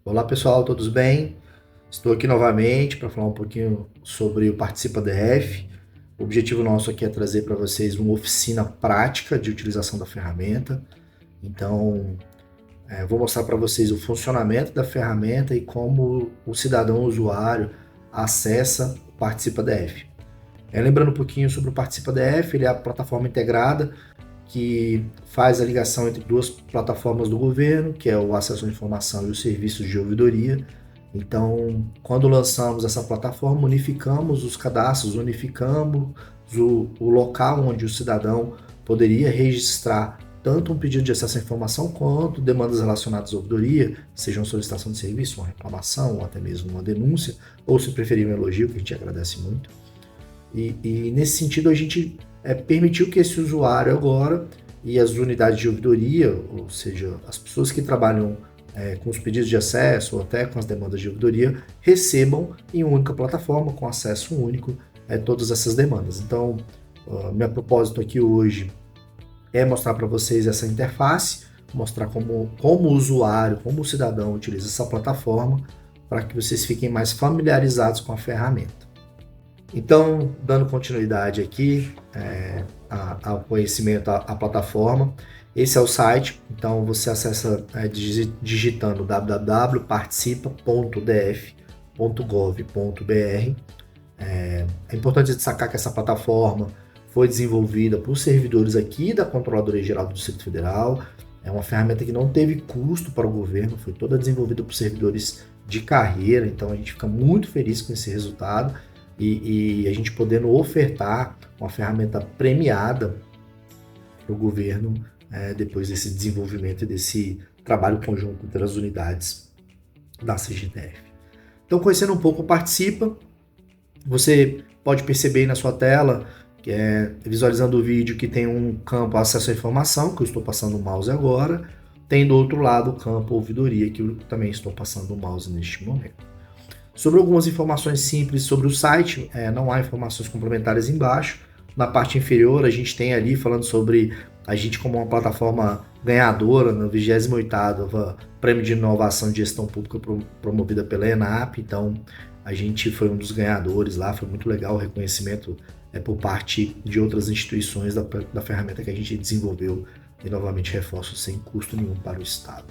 Olá pessoal, todos bem? Estou aqui novamente para falar um pouquinho sobre o Participa DF. O objetivo nosso aqui é trazer para vocês uma oficina prática de utilização da ferramenta. Então, vou mostrar para vocês o funcionamento da ferramenta e como o cidadão usuário acessa o Participa DF. Lembrando um pouquinho sobre o Participa DF, ele é a plataforma integrada que faz a ligação entre duas plataformas do governo, que é o acesso à informação e os serviços de ouvidoria. Então, quando lançamos essa plataforma, unificamos os cadastros, unificamos o local onde o cidadão poderia registrar tanto um pedido de acesso à informação quanto demandas relacionadas à ouvidoria, seja uma solicitação de serviço, uma reclamação, ou até mesmo uma denúncia, ou se preferir um elogio, que a gente agradece muito. E nesse sentido, a gente permitiu que esse usuário agora e as unidades de ouvidoria, ou seja, as pessoas que trabalham com os pedidos de acesso ou até com as demandas de ouvidoria, recebam em uma única plataforma, com acesso único, todas essas demandas. Então, meu propósito aqui hoje é mostrar para vocês essa interface, mostrar como o usuário, como o cidadão utiliza essa plataforma, para que vocês fiquem mais familiarizados com a ferramenta. Então, dando continuidade aqui ao conhecimento, à plataforma, esse é o site, então você acessa digitando www.participa.df.gov.br. É importante destacar que essa plataforma foi desenvolvida por servidores aqui da Controladoria Geral do Distrito Federal, é uma ferramenta que não teve custo para o governo, foi toda desenvolvida por servidores de carreira, então a gente fica muito feliz com esse resultado. E a gente podendo ofertar uma ferramenta premiada para o governo depois desse desenvolvimento e desse trabalho conjunto entre as unidades da CGTF. Então, conhecendo um pouco o Participa, você pode perceber aí na sua tela, visualizando o vídeo, que tem um campo acesso à informação, que eu estou passando o mouse agora, tem do outro lado o campo ouvidoria, que eu também estou passando o mouse neste momento. Sobre algumas informações simples sobre o site, não há informações complementares embaixo. Na parte inferior, a gente tem ali falando sobre a gente como uma plataforma ganhadora no 28º Prêmio de Inovação de Gestão Pública promovida pela ENAP. Então, a gente foi um dos ganhadores lá, foi muito legal o reconhecimento por parte de outras instituições da ferramenta que a gente desenvolveu e, novamente, reforço, sem custo nenhum para o Estado.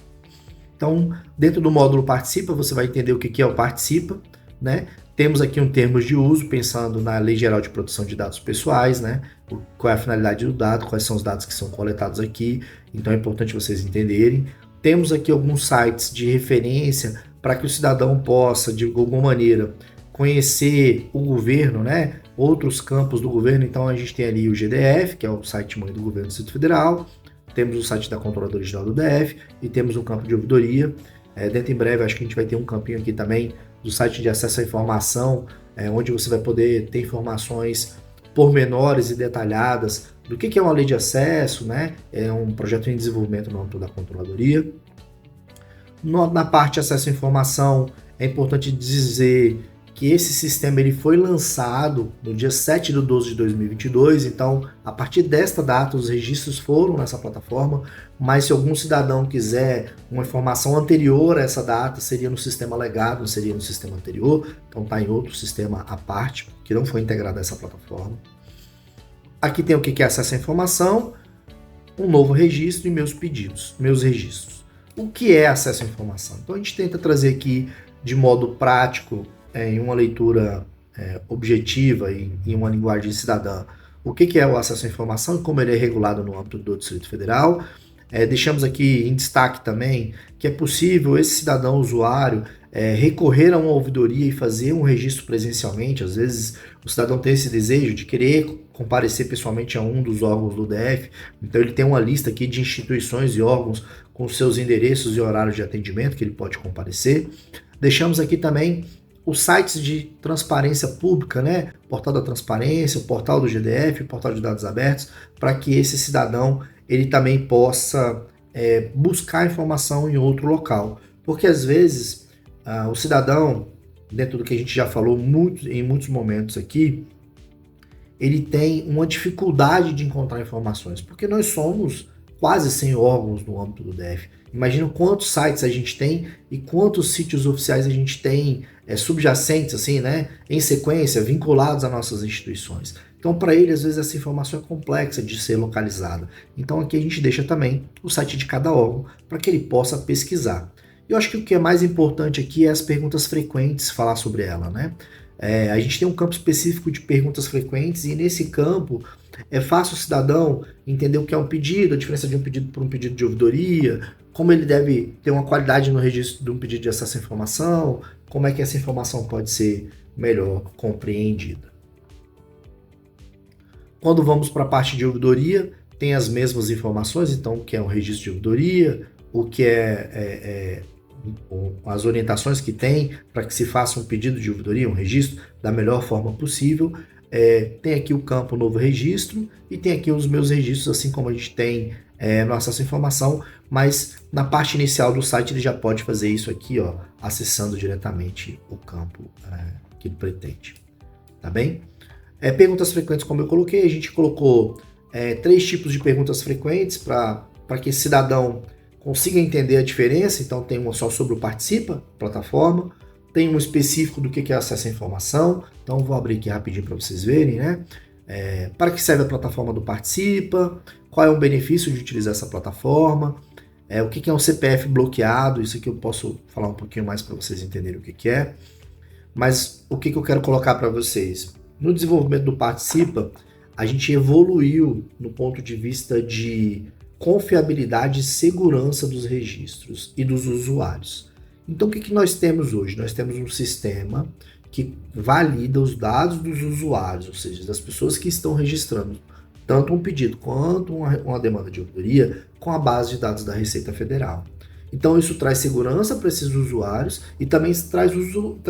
Então, dentro do módulo Participa, você vai entender o que é o Participa, né? Temos aqui um termos de uso, pensando na Lei Geral de Proteção de Dados Pessoais, né? Qual é a finalidade do dado, quais são os dados que são coletados aqui, então é importante vocês entenderem. Temos aqui alguns sites de referência para que o cidadão possa, de alguma maneira, conhecer o governo, né? Outros campos do governo, então a gente tem ali o GDF, que é o site mãe do governo do Distrito Federal, temos o site da Controladoria Geral do DF e temos um campo de ouvidoria. Dentro em breve, acho que a gente vai ter um campinho aqui também do site de acesso à informação, onde você vai poder ter informações pormenores e detalhadas do que é uma lei de acesso, né? É um projeto em desenvolvimento no âmbito da Controladoria. Na parte de acesso à informação, é importante dizer que esse sistema ele foi lançado no dia 7/12/2022, então a partir desta data os registros foram nessa plataforma, mas se algum cidadão quiser uma informação anterior a essa data, seria no sistema legado, não seria no sistema anterior, então está em outro sistema à parte, que não foi integrado a essa plataforma. Aqui tem o que é acesso à informação, um novo registro e meus pedidos, meus registros. O que é acesso à informação? Então a gente tenta trazer aqui de modo prático, em uma leitura objetiva e em uma linguagem cidadã, o que é o acesso à informação e como ele é regulado no âmbito do Distrito Federal. Deixamos aqui em destaque também que é possível esse cidadão usuário recorrer a uma ouvidoria e fazer um registro presencialmente. Às vezes o cidadão tem esse desejo de querer comparecer pessoalmente a um dos órgãos do DF, então ele tem uma lista aqui de instituições e órgãos com seus endereços e horários de atendimento que ele pode comparecer. Deixamos aqui também os sites de transparência pública, né? O portal da transparência, o portal do GDF, o portal de dados abertos, para que esse cidadão ele também possa buscar informação em outro local. Porque às vezes o cidadão, dentro do que a gente já falou em muitos momentos aqui, ele tem uma dificuldade de encontrar informações, porque nós somos quase 100 órgãos no âmbito do DF. Imagina quantos sites a gente tem e quantos sítios oficiais a gente tem subjacentes, assim, né, em sequência, vinculados a nossas instituições. Então, para ele, às vezes, essa informação é complexa de ser localizada. Então, aqui a gente deixa também o site de cada órgão para que ele possa pesquisar. Eu acho que o que é mais importante aqui é as perguntas frequentes, falar sobre ela, né? A gente tem um campo específico de perguntas frequentes e nesse campo é fácil o cidadão entender o que é um pedido, a diferença de um pedido para um pedido de ouvidoria, como ele deve ter uma qualidade no registro de um pedido de acesso à informação, como é que essa informação pode ser melhor compreendida. Quando vamos para a parte de ouvidoria, tem as mesmas informações, então o que é um registro de ouvidoria, o que as orientações que tem para que se faça um pedido de ouvidoria, um registro, da melhor forma possível. Tem aqui o campo novo registro e tem aqui os meus registros, assim como a gente tem no acesso à informação, mas na parte inicial do site ele já pode fazer isso aqui, ó, acessando diretamente o campo que ele pretende. Tá bem? Perguntas frequentes, como eu coloquei, a gente colocou 3 tipos de perguntas frequentes para que esse cidadão consiga entender a diferença. Então tem uma só sobre o Participa, plataforma, tem um específico do que é acesso à informação, então vou abrir aqui rapidinho para vocês verem, né? Para que serve a plataforma do Participa, qual é o benefício de utilizar essa plataforma, o que é um CPF bloqueado, isso aqui eu posso falar um pouquinho mais para vocês entenderem o que é, mas o que eu quero colocar para vocês? No desenvolvimento do Participa, a gente evoluiu no ponto de vista de confiabilidade e segurança dos registros e dos usuários. Então, o que nós temos hoje? Nós temos um sistema que valida os dados dos usuários, ou seja, das pessoas que estão registrando tanto um pedido quanto uma demanda de ouvidoria com a base de dados da Receita Federal. Então, isso traz segurança para esses usuários e também traz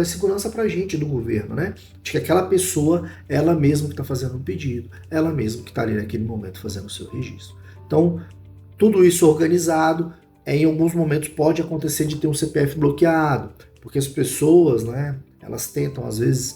segurança para a gente do governo, né? De que aquela pessoa, ela mesma que está fazendo um pedido, ela mesma que está ali naquele momento fazendo o seu registro. Então, tudo isso organizado, em alguns momentos pode acontecer de ter um CPF bloqueado, porque as pessoas, né, elas tentam às vezes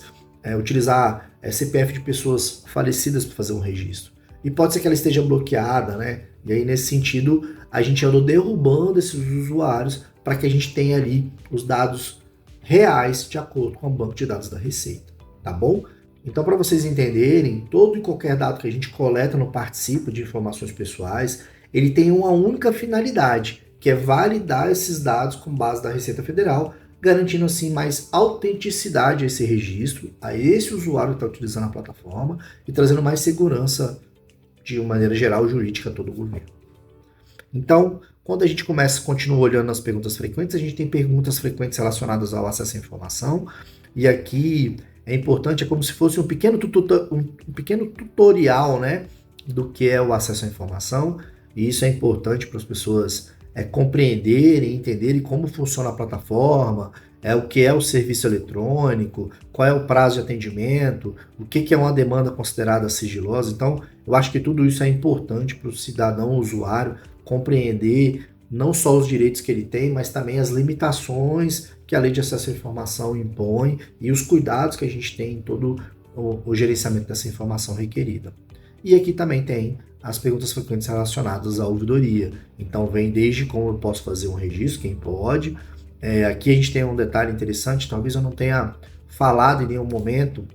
utilizar CPF de pessoas falecidas para fazer um registro. E pode ser que ela esteja bloqueada, né? E aí, nesse sentido, a gente andou derrubando esses usuários para que a gente tenha ali os dados reais de acordo com o banco de dados da Receita, tá bom? Então, para vocês entenderem, todo e qualquer dado que a gente coleta no Participa de informações pessoais, ele tem uma única finalidade, que é validar esses dados com base da Receita Federal, garantindo assim mais autenticidade a esse registro, a esse usuário que está utilizando a plataforma e trazendo mais segurança de uma maneira geral jurídica a todo o governo. Então, quando a gente continua olhando as perguntas frequentes, a gente tem perguntas frequentes relacionadas ao acesso à informação, e aqui é importante, é como se fosse um pequeno tutorial, né, do que é o acesso à informação, e isso é importante para as pessoas compreenderem, entenderem como funciona a plataforma, o que é o serviço eletrônico, qual é o prazo de atendimento, o que é uma demanda considerada sigilosa. Então, eu acho que tudo isso é importante para o cidadão usuário compreender não só os direitos que ele tem, mas também as limitações que a Lei de Acesso à Informação impõe e os cuidados que a gente tem em todo o gerenciamento dessa informação requerida. E aqui também tem as perguntas frequentes relacionadas à ouvidoria. Então, vem desde como eu posso fazer um registro, quem pode. Aqui a gente tem um detalhe interessante, talvez eu não tenha falado em nenhum momento,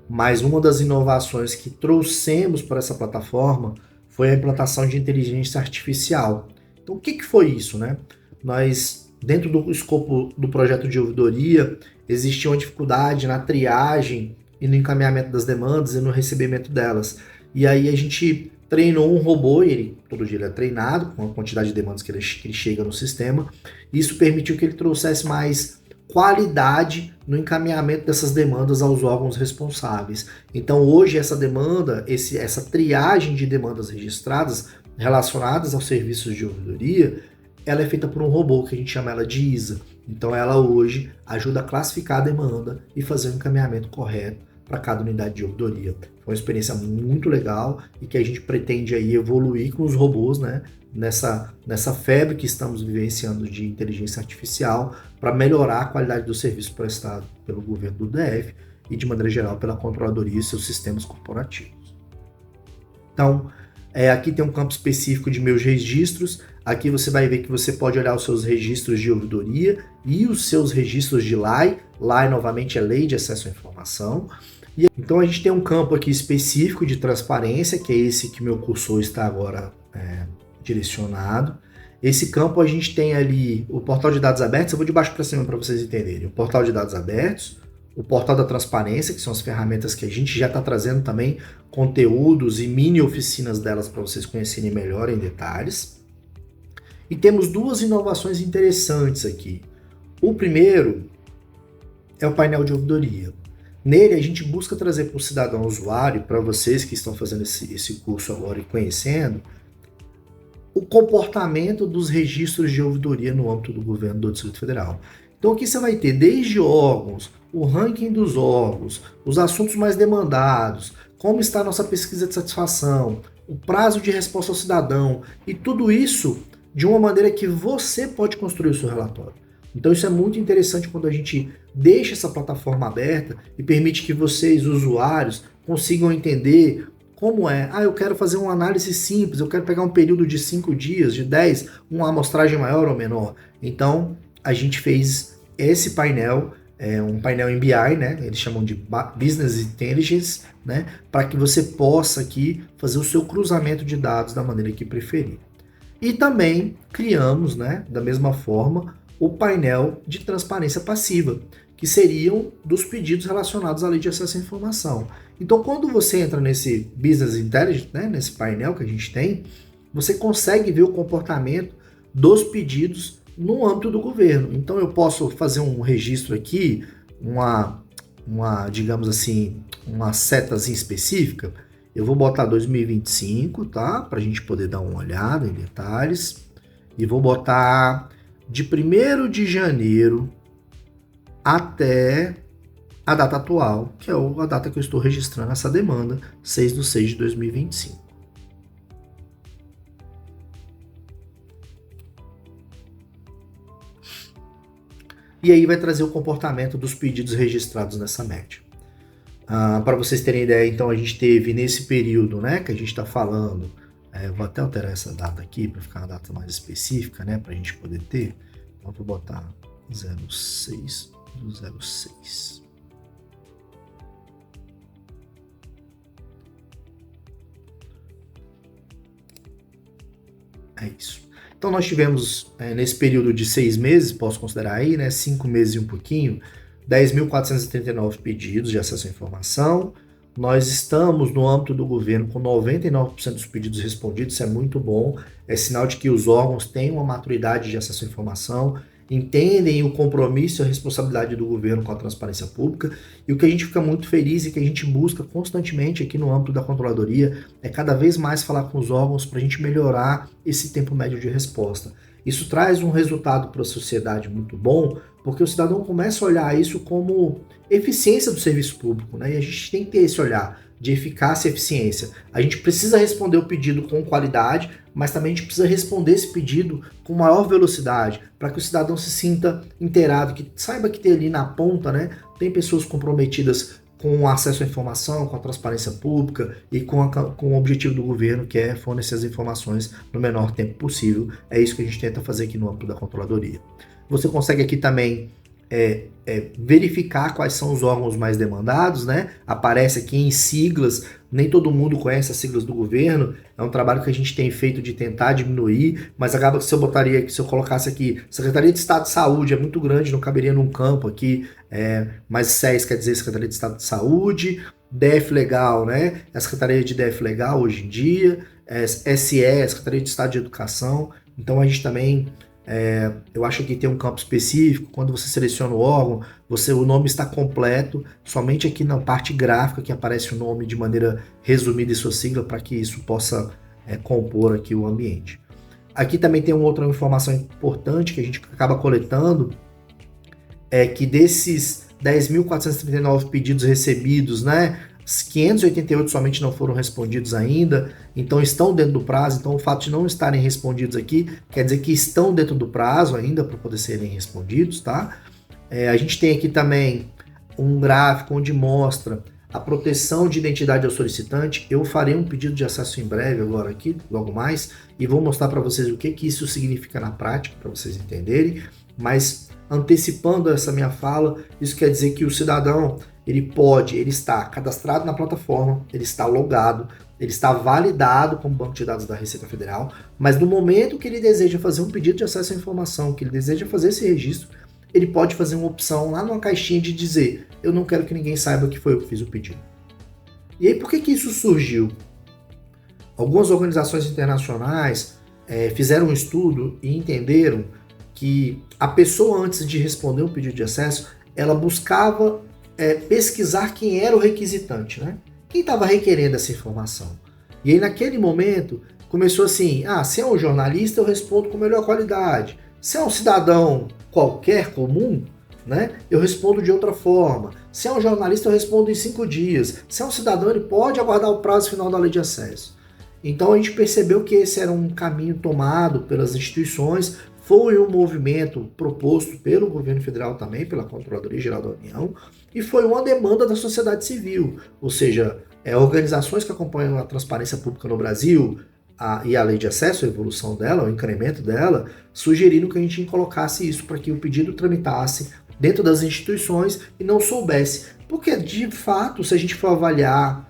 mas uma das inovações que trouxemos para essa plataforma foi a implantação de inteligência artificial. Então, o que foi isso, né? Nós, dentro do escopo do projeto de ouvidoria, existia uma dificuldade na triagem e no encaminhamento das demandas e no recebimento delas. E aí a gente treinou um robô, todo dia ele é treinado com a quantidade de demandas que ele chega no sistema. Isso permitiu que ele trouxesse mais qualidade no encaminhamento dessas demandas aos órgãos responsáveis. Então hoje essa demanda, essa triagem de demandas registradas relacionadas aos serviços de ouvidoria, ela é feita por um robô que a gente chama ela de ISA. Então ela hoje ajuda a classificar a demanda e fazer o encaminhamento correto para cada unidade de ouvidoria. Foi uma experiência muito legal e que a gente pretende aí evoluir com os robôs, né? Nessa febre que estamos vivenciando de inteligência artificial para melhorar a qualidade do serviço prestado pelo governo do DF e, de maneira geral, pela controladoria e seus sistemas corporativos. Então, Aqui tem um campo específico de meus registros. Aqui você vai ver que você pode olhar os seus registros de ouvidoria e os seus registros de LAI. LAI, novamente, é Lei de Acesso à Informação. E, então, a gente tem um campo aqui específico de transparência, que é esse que meu cursor está agora direcionado. Esse campo a gente tem ali o portal de dados abertos. Eu vou de baixo para cima para vocês entenderem. O portal de dados abertos, o portal da transparência, que são as ferramentas que a gente já está trazendo também conteúdos e mini oficinas delas para vocês conhecerem melhor em detalhes. E temos duas inovações interessantes aqui. O primeiro é o painel de ouvidoria. Nele a gente busca trazer para o cidadão usuário, para vocês que estão fazendo esse curso agora e conhecendo, o comportamento dos registros de ouvidoria no âmbito do governo do Distrito Federal. Então aqui você vai ter desde órgãos, o ranking dos órgãos, os assuntos mais demandados, como está a nossa pesquisa de satisfação, o prazo de resposta ao cidadão, e tudo isso de uma maneira que você pode construir o seu relatório. Então isso é muito interessante quando a gente deixa essa plataforma aberta e permite que vocês, usuários, consigam entender como é. Eu quero fazer uma análise simples, eu quero pegar um período de 5 dias, de 10, uma amostragem maior ou menor. Então a gente fez esse painel, um painel em BI, né? Eles chamam de Business Intelligence, né? Para que você possa aqui fazer o seu cruzamento de dados da maneira que preferir. E também criamos, né, da mesma forma, o painel de transparência passiva, que seriam dos pedidos relacionados à Lei de Acesso à Informação. Então, quando você entra nesse Business Intelligence, né, nesse painel que a gente tem, você consegue ver o comportamento dos pedidos no âmbito do governo. Então, eu posso fazer um registro aqui, digamos assim, uma setazinha específica. Eu vou botar 2025, tá? Para a gente poder dar uma olhada em detalhes. E vou botar de 1º de janeiro até a data atual, que é a data que eu estou registrando essa demanda, 6/6/2025. E aí vai trazer o comportamento dos pedidos registrados nessa média. Para vocês terem ideia, então a gente teve nesse período, né, que a gente está falando, vou até alterar essa data aqui para ficar uma data mais específica, né, para a gente poder ter. Então vou botar 06/06. É isso. Então nós tivemos nesse período de 6 meses, posso considerar aí, né, 5 meses e um pouquinho, 10.439 pedidos de acesso à informação. Nós estamos no âmbito do governo com 99% dos pedidos respondidos, isso é muito bom, é sinal de que os órgãos têm uma maturidade de acesso à informação, entendem o compromisso e a responsabilidade do governo com a transparência pública, e o que a gente fica muito feliz e que a gente busca constantemente aqui no âmbito da controladoria é cada vez mais falar com os órgãos para a gente melhorar esse tempo médio de resposta. Isso traz um resultado para a sociedade muito bom, porque o cidadão começa a olhar isso como eficiência do serviço público, né? E a gente tem que ter esse olhar de eficácia e eficiência. A gente precisa responder o pedido com qualidade, mas também a gente precisa responder esse pedido com maior velocidade, para que o cidadão se sinta inteirado, que saiba que tem ali na ponta, né, tem pessoas comprometidas com o acesso à informação, com a transparência pública e com o objetivo do governo, que é fornecer as informações no menor tempo possível. É isso que a gente tenta fazer aqui no âmbito da controladoria. Você consegue aqui também verificar quais são os órgãos mais demandados, né? Aparece aqui em siglas, nem todo mundo conhece as siglas do governo, é um trabalho que a gente tem feito de tentar diminuir, mas acaba que se eu colocasse aqui, Secretaria de Estado de Saúde é muito grande, não caberia num campo aqui, mas SES quer dizer Secretaria de Estado de Saúde, DF Legal, né? A Secretaria de DF Legal hoje em dia, SE, Secretaria de Estado de Educação, então a gente também... eu acho que tem um campo específico, quando você seleciona o órgão, o nome está completo, somente aqui na parte gráfica que aparece o nome de maneira resumida e sua sigla, para que isso possa compor aqui o ambiente. Aqui também tem uma outra informação importante que a gente acaba coletando, é que desses 10.439 pedidos recebidos, né, 588 somente não foram respondidos ainda, então estão dentro do prazo. Então o fato de não estarem respondidos aqui quer dizer que estão dentro do prazo ainda para poder serem respondidos, tá? A gente tem aqui também um gráfico onde mostra a proteção de identidade ao solicitante. Eu farei um pedido de acesso em breve agora aqui, logo mais, e vou mostrar para vocês o que isso significa na prática, para vocês entenderem, mas antecipando essa minha fala, isso quer dizer que o cidadão, ele está cadastrado na plataforma, ele está logado, ele está validado como banco de dados da Receita Federal, mas no momento que ele deseja fazer um pedido de acesso à informação, que ele deseja fazer esse registro, ele pode fazer uma opção lá numa caixinha de dizer: eu não quero que ninguém saiba que foi eu que fiz o pedido. E aí, por que isso surgiu? Algumas organizações internacionais fizeram um estudo e entenderam que a pessoa, antes de responder um pedido de acesso, ela buscava pesquisar quem era o requisitante, né? Quem estava requerendo essa informação. E aí, naquele momento, começou assim: se é um jornalista, eu respondo com melhor qualidade. Se é um cidadão qualquer, comum, né, eu respondo de outra forma. Se é um jornalista, eu respondo em 5 dias. Se é um cidadão, ele pode aguardar o prazo final da lei de acesso. Então a gente percebeu que esse era um caminho tomado pelas instituições, foi um movimento proposto pelo governo federal também, pela Controladoria Geral da União, e foi uma demanda da sociedade civil, ou seja, organizações que acompanham a transparência pública no Brasil, e a lei de acesso, a evolução dela, o incremento dela, sugeriram que a gente colocasse isso para que o pedido tramitasse dentro das instituições e não soubesse. Porque, de fato, se a gente for avaliar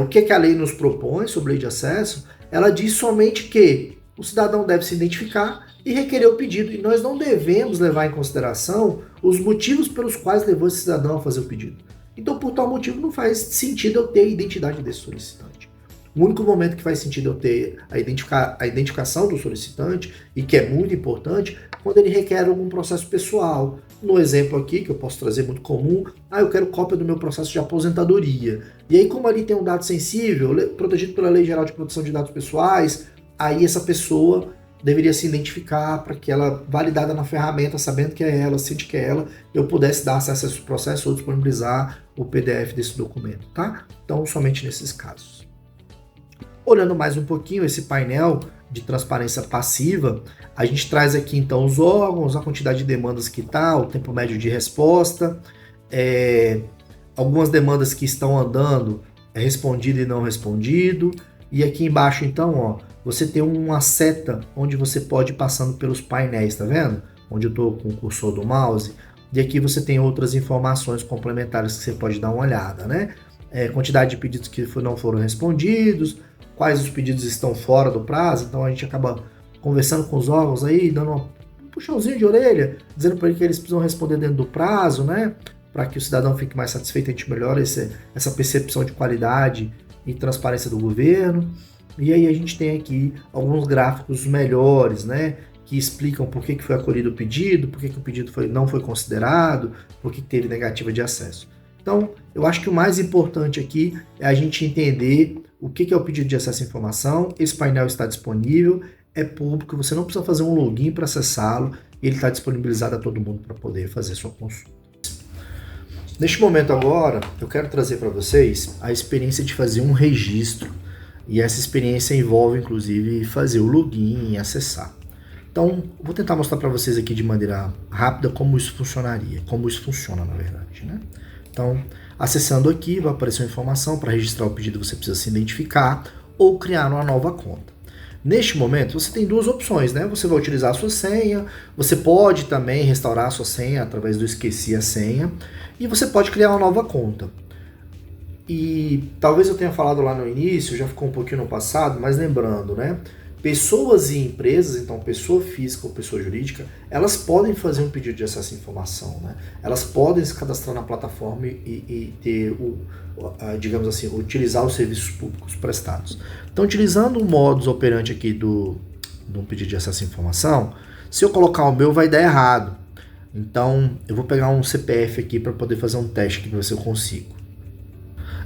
o que a lei nos propõe sobre lei de acesso, ela diz somente que o cidadão deve se identificar e requerer o pedido. E nós não devemos levar em consideração os motivos pelos quais levou esse cidadão a fazer o pedido. Então, por tal motivo, não faz sentido eu ter a identidade desse solicitante. O único momento que faz sentido eu ter a identificação do solicitante, e que é muito importante, quando ele requer algum processo pessoal. No exemplo aqui, que eu posso trazer muito comum, eu quero cópia do meu processo de aposentadoria. E aí, como ali tem um dado sensível, protegido pela Lei Geral de Proteção de Dados Pessoais, aí essa pessoa deveria se identificar para que ela, validada na ferramenta, sabendo que é ela, sente que é ela, eu pudesse dar acesso a esse processo ou disponibilizar o PDF desse documento, tá? Então, somente nesses casos. Olhando mais um pouquinho esse painel de transparência passiva, a gente traz aqui então os órgãos, a quantidade de demandas que está, o tempo médio de resposta, algumas demandas que estão andando, respondido e não respondido, e aqui embaixo então, você tem uma seta onde você pode ir passando pelos painéis, tá vendo? Onde eu estou com o cursor do mouse, e aqui você tem outras informações complementares que você pode dar uma olhada, né? Quantidade de pedidos que não foram respondidos, quais os pedidos estão fora do prazo, então a gente acaba conversando com os órgãos aí, dando um puxãozinho de orelha, dizendo para eles que eles precisam responder dentro do prazo, né? Para que o cidadão fique mais satisfeito, a gente melhora essa percepção de qualidade e transparência do governo. E aí a gente tem aqui alguns gráficos melhores, né? Que explicam por que foi acolhido o pedido, por que o pedido não foi considerado, por que teve negativa de acesso. Então, eu acho que o mais importante aqui é a gente entender o que é o pedido de acesso à informação. Esse painel está disponível, é público, você não precisa fazer um login para acessá-lo, e ele está disponibilizado a todo mundo para poder fazer sua consulta. Neste momento agora, eu quero trazer para vocês a experiência de fazer um registro, e essa experiência envolve, inclusive, fazer o login e acessar. Então, vou tentar mostrar para vocês aqui de maneira rápida como isso funcionaria, como isso funciona, na verdade, né? Então, acessando aqui, vai aparecer uma informação: para registrar o pedido você precisa se identificar ou criar uma nova conta. Neste momento, você tem duas opções, né? Você vai utilizar a sua senha, você pode também restaurar a sua senha através do esqueci a senha, e você pode criar uma nova conta. E talvez eu tenha falado lá no início, já ficou um pouquinho no passado, mas lembrando, né? Pessoas e empresas, então pessoa física ou pessoa jurídica, elas podem fazer um pedido de acesso à informação, né? Elas podem se cadastrar na plataforma e ter, digamos assim, utilizar os serviços públicos prestados. Então, utilizando o modus operandi aqui do pedido de acesso à informação, se eu colocar o meu vai dar errado. Então, eu vou pegar um CPF aqui para poder fazer um teste aqui para ver se eu consigo.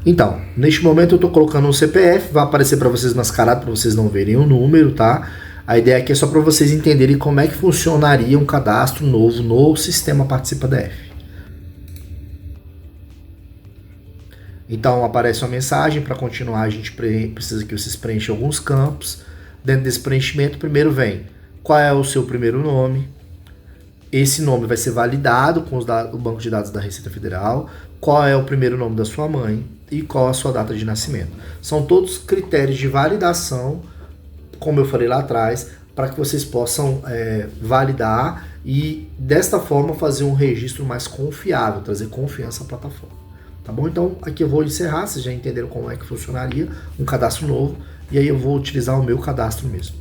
Então, neste momento eu estou colocando um CPF, vai aparecer para vocês mascarado, para vocês não verem o número, tá? A ideia aqui é só para vocês entenderem como é que funcionaria um cadastro novo no sistema Participa DF. Então aparece uma mensagem: para continuar a gente precisa que vocês preencham alguns campos. Dentro desse preenchimento, primeiro vem qual é o seu primeiro nome. Esse nome vai ser validado com o banco de dados da Receita Federal. Qual é o primeiro nome da sua mãe? e qual a sua data de nascimento. São todos critérios de validação, como eu falei lá atrás, para que vocês possam validar e desta forma fazer um registro mais confiável, trazer confiança à plataforma. Tá bom? Então aqui eu vou encerrar, vocês já entenderam como é que funcionaria um cadastro novo, e aí eu vou utilizar o meu cadastro mesmo.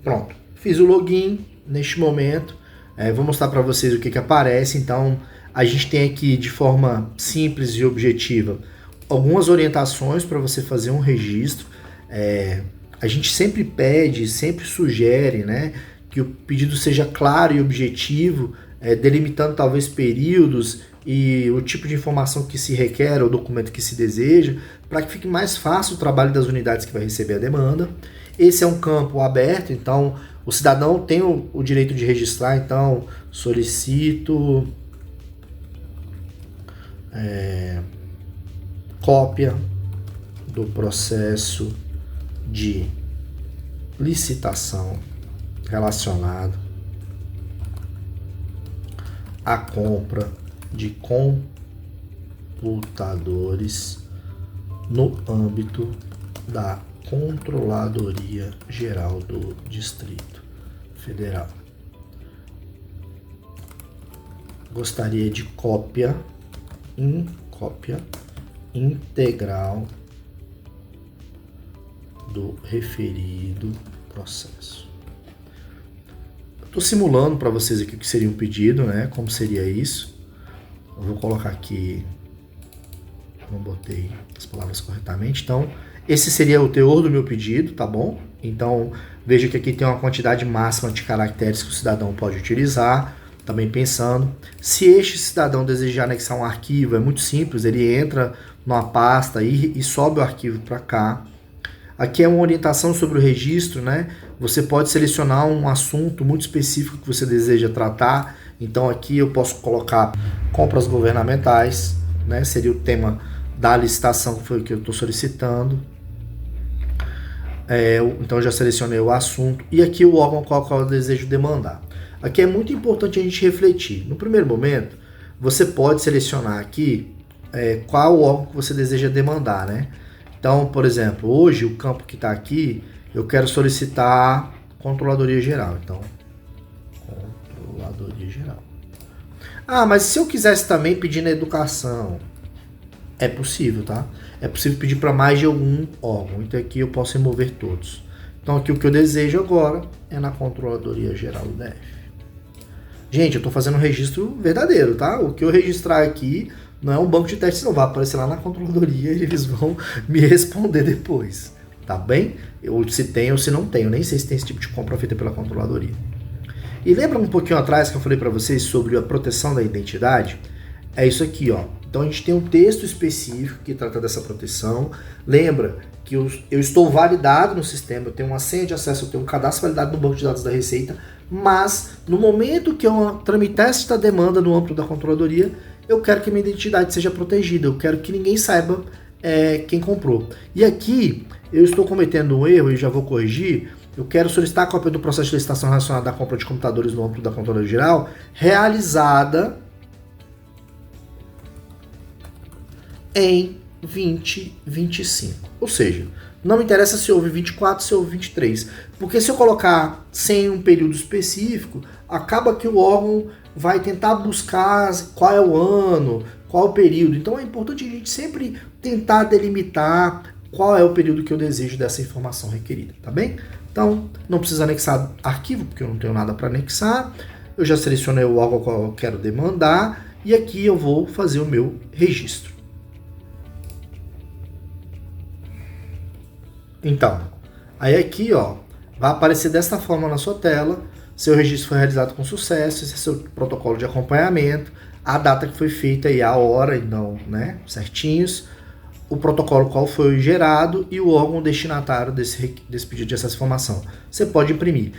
Pronto, fiz o login neste momento, vou mostrar para vocês o que aparece. Então a gente tem aqui de forma simples e objetiva algumas orientações para você fazer um registro. A gente sempre pede, sempre sugere, né, que o pedido seja claro e objetivo, delimitando talvez períodos e o tipo de informação que se requer, o documento que se deseja, para que fique mais fácil o trabalho das unidades que vai receber a demanda. Esse é um campo aberto, então o cidadão tem o direito de registrar. Então solicito cópia do processo de licitação relacionado à compra de computadores no âmbito da Controladoria Geral do Distrito Federal. Gostaria de cópia integral do referido processo. Estou simulando para vocês aqui o que seria um pedido, né? Como seria isso. Eu vou colocar aqui, não botei as palavras corretamente. Então, esse seria o teor do meu pedido, tá bom? Então, veja que aqui tem uma quantidade máxima de caracteres que o cidadão pode utilizar. Também pensando, se este cidadão desejar anexar um arquivo, é muito simples, ele entra numa pasta e sobe o arquivo para cá. Aqui é uma orientação sobre o registro, né? Você pode selecionar um assunto muito específico que você deseja tratar. Então aqui eu posso colocar compras governamentais, né? Seria o tema da licitação que foi o que eu estou solicitando. Então eu já selecionei o assunto. E aqui o órgão qual eu desejo demandar. Aqui é muito importante a gente refletir. No primeiro momento, você pode selecionar aqui qual o órgão que você deseja demandar, né? Então, por exemplo, hoje o campo que está aqui, eu quero solicitar Controladoria Geral. Então, Controladoria Geral. Ah, mas se eu quisesse também pedir na educação, é possível, tá? É possível pedir para mais de algum órgão. Então aqui eu posso remover todos. Então aqui o que eu desejo agora é na Controladoria Geral do DF. Gente, eu estou fazendo um registro verdadeiro, tá? O que eu registrar aqui não é um banco de testes, não. Vai aparecer lá na controladoria e eles vão me responder depois, tá bem? Se tem ou se não tem. Eu nem sei se tem esse tipo de compra feita pela controladoria. E lembra um pouquinho atrás que eu falei para vocês sobre a proteção da identidade? É isso aqui, ó. Então a gente tem um texto específico que trata dessa proteção. Lembra que eu estou validado no sistema, eu tenho uma senha de acesso, eu tenho um cadastro validado no banco de dados da Receita, mas no momento que eu tramitar esta demanda no âmbito da controladoria, eu quero que minha identidade seja protegida, eu quero que ninguém saiba quem comprou. E aqui eu estou cometendo um erro e já vou corrigir. Eu quero solicitar a cópia do processo de licitação relacionado à compra de computadores no âmbito da Controladoria Geral, realizada em 2025. Ou seja, não me interessa se houve 24, se houve 23. Porque se eu colocar sem um período específico, acaba que o órgão vai tentar buscar qual é o ano, qual é o período. Então é importante a gente sempre tentar delimitar qual é o período que eu desejo dessa informação requerida, tá bem? Então, não precisa anexar arquivo, porque eu não tenho nada para anexar. Eu já selecionei o órgão qual eu quero demandar e aqui eu vou fazer o meu registro. Então, aí aqui, ó, vai aparecer desta forma na sua tela. Seu registro foi realizado com sucesso, esse é seu protocolo de acompanhamento, a data que foi feita e a hora, então, né, certinhos, o protocolo qual foi gerado e o órgão destinatário desse pedido de acesso à informação. Você pode imprimir.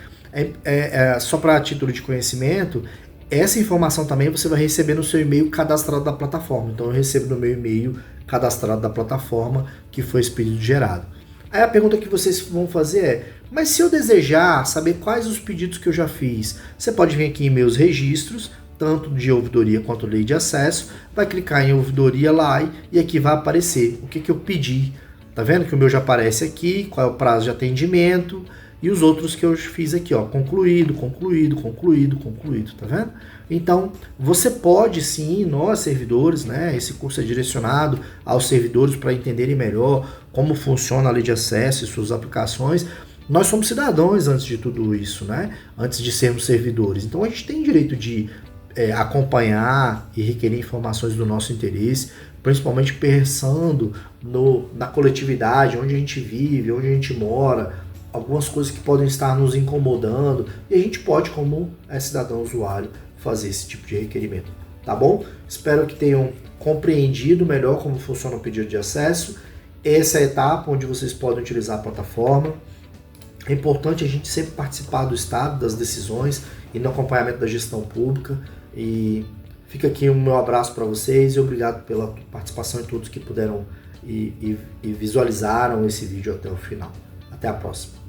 Só para título de conhecimento, essa informação também você vai receber no seu e-mail cadastrado da plataforma. Então eu recebo no meu e-mail cadastrado da plataforma que foi esse pedido gerado. Aí a pergunta que vocês vão fazer é, mas se eu desejar saber quais os pedidos que eu já fiz, você pode vir aqui em meus registros, tanto de ouvidoria quanto lei de acesso, vai clicar em ouvidoria lá e aqui vai aparecer o que eu pedi. Tá vendo que o meu já aparece aqui, qual é o prazo de atendimento e os outros que eu fiz aqui, ó, concluído, concluído, concluído, concluído, tá vendo? Então, você pode sim, nós servidores, né, esse curso é direcionado aos servidores para entenderem melhor como funciona a lei de acesso e suas aplicações. Nós somos cidadãos antes de tudo isso, né? Antes de sermos servidores. Então a gente tem direito de acompanhar e requerer informações do nosso interesse, principalmente pensando na coletividade, onde a gente vive, onde a gente mora, algumas coisas que podem estar nos incomodando, e a gente pode, como cidadão usuário, fazer esse tipo de requerimento, tá bom? Espero que tenham compreendido melhor como funciona o pedido de acesso. Essa é a etapa onde vocês podem utilizar a plataforma. É importante a gente sempre participar do estado, das decisões e no acompanhamento da gestão pública. E fica aqui o meu abraço para vocês e obrigado pela participação e todos que puderam e visualizaram esse vídeo até o final. Até a próxima.